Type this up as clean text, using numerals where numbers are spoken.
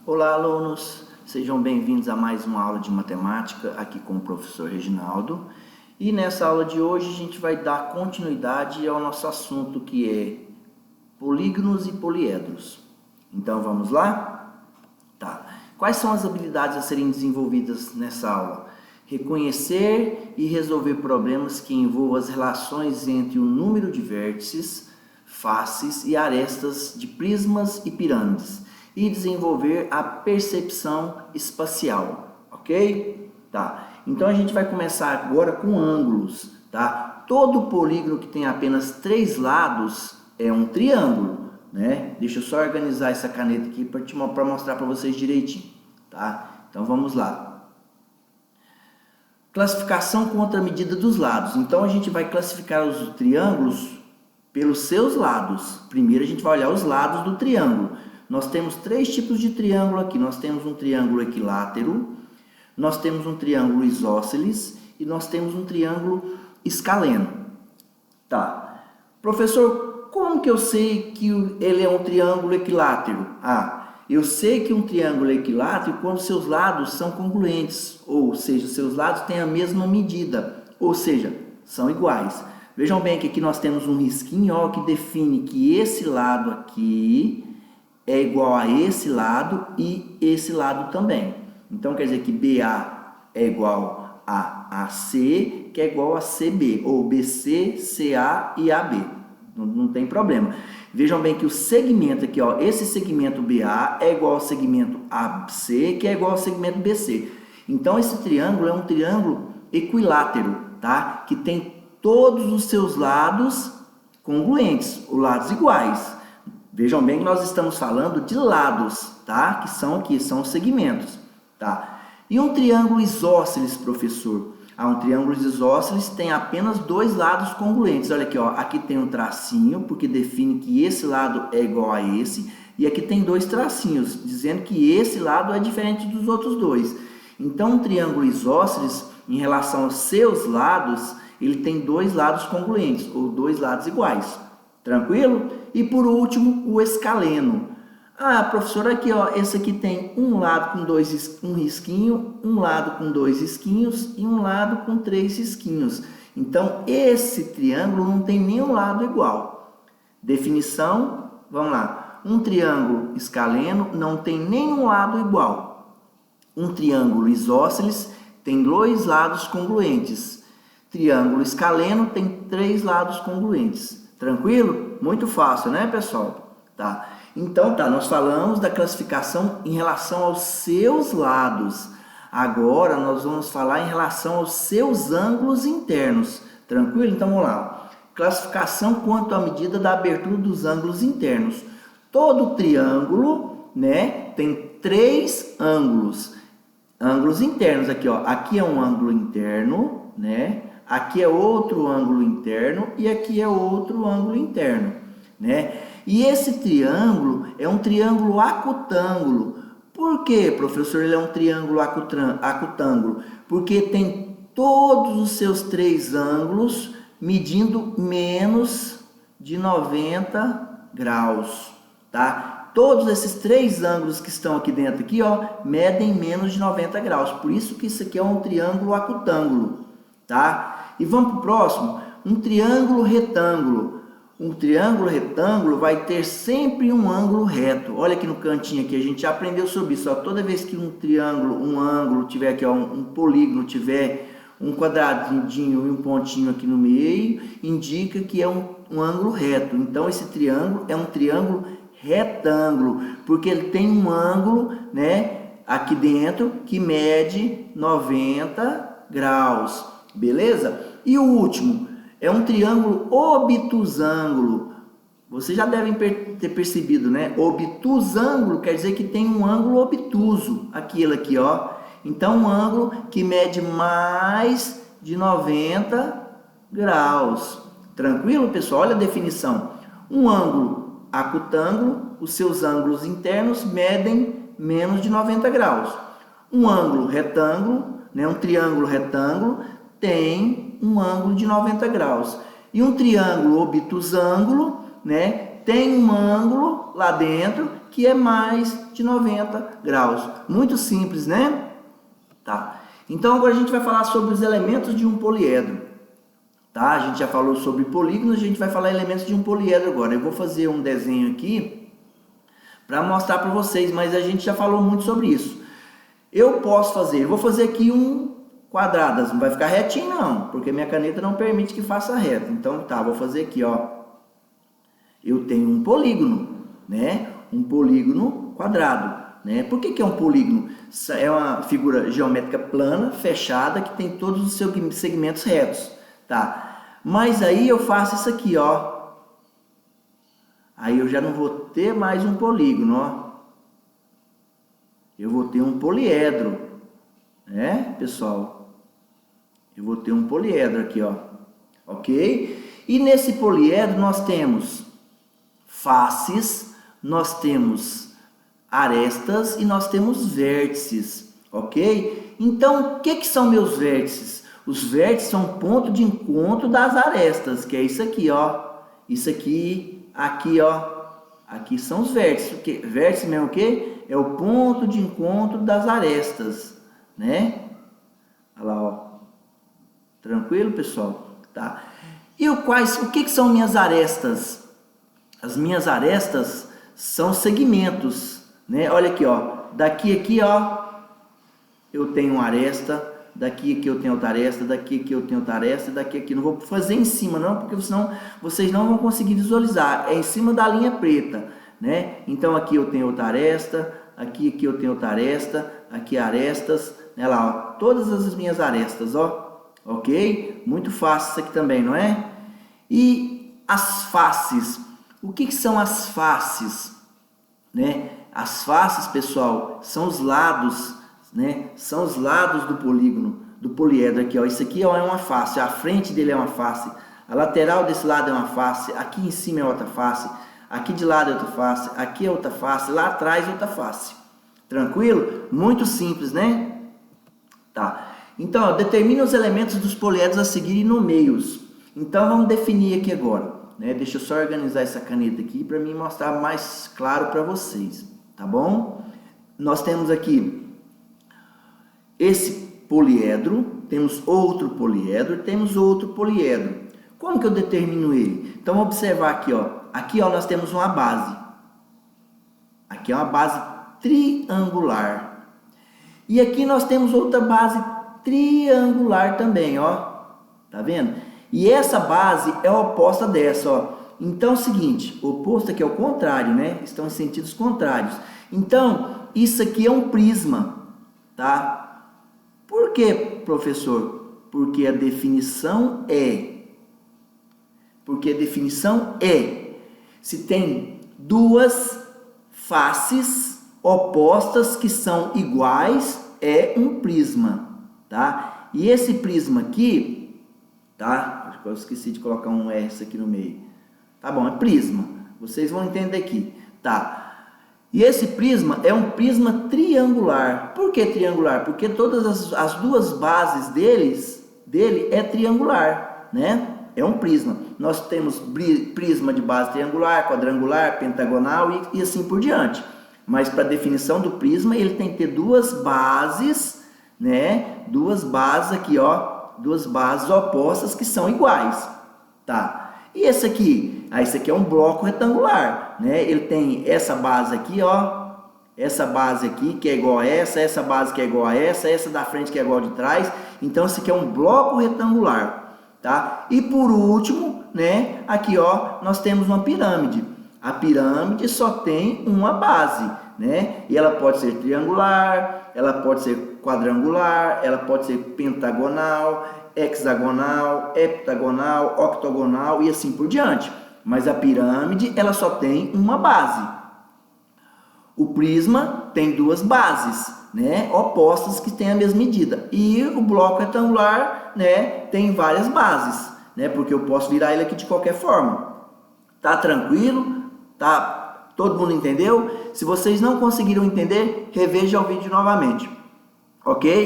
Olá, alunos! Sejam bem-vindos a mais uma aula de matemática aqui com o professor Reginaldo. E nessa aula de hoje a gente vai dar continuidade ao nosso assunto que é polígonos e poliedros. Então vamos lá? Tá. Quais são as habilidades a serem desenvolvidas nessa aula? Reconhecer e resolver problemas que envolvam as relações entre o número de vértices, faces e arestas de prismas e pirâmides. E desenvolver a percepção espacial, ok? Tá. Então a gente vai começar agora com ângulos, tá? Todo polígono que tem apenas 3 lados é um triângulo, né? Deixa eu só organizar essa caneta aqui para mostrar para vocês direitinho, tá? Então vamos lá. Classificação contra a medida dos lados. Então a gente vai classificar os triângulos pelos seus lados. Primeiro a gente vai olhar os lados do triângulo. Nós temos 3 tipos de triângulo aqui. Nós temos um triângulo equilátero, nós temos um triângulo isósceles e nós temos um triângulo escaleno. Tá. Professor, como que eu sei que ele é um triângulo equilátero? Eu sei que um triângulo é equilátero quando seus lados são congruentes, ou seja, seus lados têm a mesma medida, ou seja, são iguais. Vejam bem que aqui nós temos um risquinho ó, que define que esse lado aqui é igual a esse lado e esse lado também. Então, quer dizer que BA é igual a AC, que é igual a CB, ou BC, CA e AB. Não tem problema. Vejam bem que o segmento aqui, ó, esse segmento BA é igual ao segmento AC, que é igual ao segmento BC. Então, esse triângulo é um triângulo equilátero, tá? Que tem todos os seus lados congruentes, os lados iguais. Vejam bem que nós estamos falando de lados, tá? Que são aqui, são os segmentos, tá? E um triângulo isósceles, professor? Um triângulo isósceles tem apenas 2 lados congruentes. Olha aqui, ó, aqui tem um tracinho, porque define que esse lado é igual a esse, e aqui tem 2 tracinhos, dizendo que esse lado é diferente dos outros 2. Então, um triângulo isósceles, em relação aos seus lados, ele tem 2 lados congruentes, ou 2 lados iguais. Tranquilo? E por último, o escaleno. Professor, aqui ó, esse aqui tem um lado com um risquinho, um lado com 2 risquinhos e um lado com 3 risquinhos. Então, esse triângulo não tem nenhum lado igual. Definição, vamos lá. Um triângulo escaleno não tem nenhum lado igual. Um triângulo isósceles tem 2 lados congruentes. Triângulo escaleno tem 3 lados congruentes. Tranquilo? Muito fácil, né, pessoal? Tá. Então, nós falamos da classificação em relação aos seus lados. Agora, nós vamos falar em relação aos seus ângulos internos. Tranquilo? Então, vamos lá. Classificação quanto à medida da abertura dos ângulos internos. Todo triângulo, né, tem 3 ângulos. Ângulos internos aqui, ó. Aqui é um ângulo interno, né? Aqui é outro ângulo interno e aqui é outro ângulo interno, né? E esse triângulo é um triângulo acutângulo. Por quê, professor, ele é um triângulo acutângulo? Porque tem todos os seus 3 ângulos medindo menos de 90 graus, tá? Todos esses 3 ângulos que estão aqui dentro, aqui, ó, medem menos de 90 graus. Por isso que isso aqui é um triângulo acutângulo, tá? E vamos para o próximo, um triângulo retângulo. Um triângulo retângulo vai ter sempre um ângulo reto. Olha aqui no cantinho aqui, a gente já aprendeu sobre isso. Ó. Toda vez que um triângulo, um ângulo tiver aqui, ó, um polígono tiver um quadradinho e um pontinho aqui no meio, indica que é um ângulo reto. Então esse triângulo é um triângulo retângulo, porque ele tem um ângulo, né, aqui dentro que mede 90 graus. Beleza? E o último é um triângulo obtusângulo. Vocês já devem ter percebido, né? Obtusângulo quer dizer que tem um ângulo obtuso. Aquilo aqui, ó. Então, um ângulo que mede mais de 90 graus. Tranquilo, pessoal? Olha a definição. Um ângulo acutângulo, os seus ângulos internos medem menos de 90 graus. Um ângulo retângulo, né? Um triângulo retângulo, tem um ângulo de 90 graus. E um triângulo obtusângulo, né, tem um ângulo lá dentro que é mais de 90 graus. Muito simples, né? Tá. Então agora a gente vai falar sobre os elementos de um poliedro. Tá? A gente já falou sobre polígonos, a gente vai falar elementos de um poliedro agora. Eu vou fazer um desenho aqui para mostrar para vocês, mas a gente já falou muito sobre isso. Eu vou fazer aqui um quadrado, não vai ficar retinho não, porque minha caneta não permite que faça reto. Então tá, vou fazer aqui, ó. Eu tenho um polígono, né? Um polígono quadrado, né? Por que é um polígono? É uma figura geométrica plana, fechada, que tem todos os seus segmentos retos, tá? Mas aí eu faço isso aqui, ó. Aí eu já não vou ter mais um polígono, ó. Eu vou ter um poliedro, né, pessoal? Eu vou ter um poliedro aqui, ó. Ok? E nesse poliedro nós temos faces, nós temos arestas e nós temos vértices, ok? Então, o que são meus vértices? Os vértices são o ponto de encontro das arestas, que é isso aqui, ó. Isso aqui, aqui, ó. Aqui são os vértices. O que? Vértice mesmo o quê? É o ponto de encontro das arestas, né? Olha lá, ó. Tranquilo, pessoal? Tá. E o que são minhas arestas? As minhas arestas são segmentos, né? Olha aqui, ó. Daqui aqui, ó, eu tenho uma aresta. Daqui aqui eu tenho outra aresta, daqui aqui eu tenho outra aresta, daqui aqui. Não vou fazer em cima não, porque senão vocês não vão conseguir visualizar. É em cima da linha preta, né? Então aqui eu tenho outra aresta, aqui eu tenho outra aresta, aqui arestas, né? Lá, ó, todas as minhas arestas, ó. Ok? Muito fácil isso aqui também, não é? E as faces. O que são as faces? Né? As faces, pessoal, são os lados, né? São os lados do polígono, do poliedro aqui, ó. Isso aqui, ó, é uma face, a frente dele é uma face, a lateral desse lado é uma face, aqui em cima é outra face, aqui de lado é outra face, aqui é outra face, lá atrás é outra face. Tranquilo? Muito simples, né? Tá. Então, ó, determina os elementos dos poliedros a seguir e nomeios. Então, vamos definir aqui agora, né? Deixa eu só organizar essa caneta aqui para mim mostrar mais claro para vocês, tá bom? Nós temos aqui esse poliedro, temos outro poliedro, temos outro poliedro. Como que eu determino ele? Então, vamos observar aqui, ó. Aqui, ó, nós temos uma base. Aqui é uma base triangular. E aqui nós temos outra base triangular também, ó. Tá vendo? E essa base é oposta dessa, ó. Então, é o seguinte, o oposto aqui é o contrário, né? Estão em sentidos contrários. Então, isso aqui é um prisma, tá? Por que, professor? Porque a definição é. Se tem duas faces opostas que são iguais, é um prisma, tá? E esse prisma aqui, tá? Acho que eu esqueci de colocar um S aqui no meio. Tá bom, é prisma. Vocês vão entender aqui, tá? E esse prisma é um prisma triangular. Por que triangular? Porque todas as duas bases dele é triangular, né? É um prisma. Nós temos prisma de base triangular, quadrangular, pentagonal e assim por diante. Mas para a definição do prisma, ele tem que ter duas bases, né? Duas bases aqui, ó. Duas bases opostas que são iguais, tá? E esse aqui? Esse aqui é um bloco retangular, né? Ele tem essa base aqui, ó. Essa base aqui que é igual a essa base que é igual a essa da frente que é igual a de trás. Então, esse aqui é um bloco retangular, tá? E por último, né? Aqui, ó, nós temos uma pirâmide. A pirâmide só tem uma base, né? E ela pode ser triangular, ela pode ser quadrangular, ela pode ser pentagonal, hexagonal, heptagonal, octogonal e assim por diante. Mas a pirâmide, ela só tem uma base. O prisma tem duas bases, né, opostas que têm a mesma medida. E o bloco retangular, né, tem várias bases, né, porque eu posso virar ele aqui de qualquer forma. Tá tranquilo? Tá? Todo mundo entendeu? Se vocês não conseguiram entender, reveja o vídeo novamente. Ok?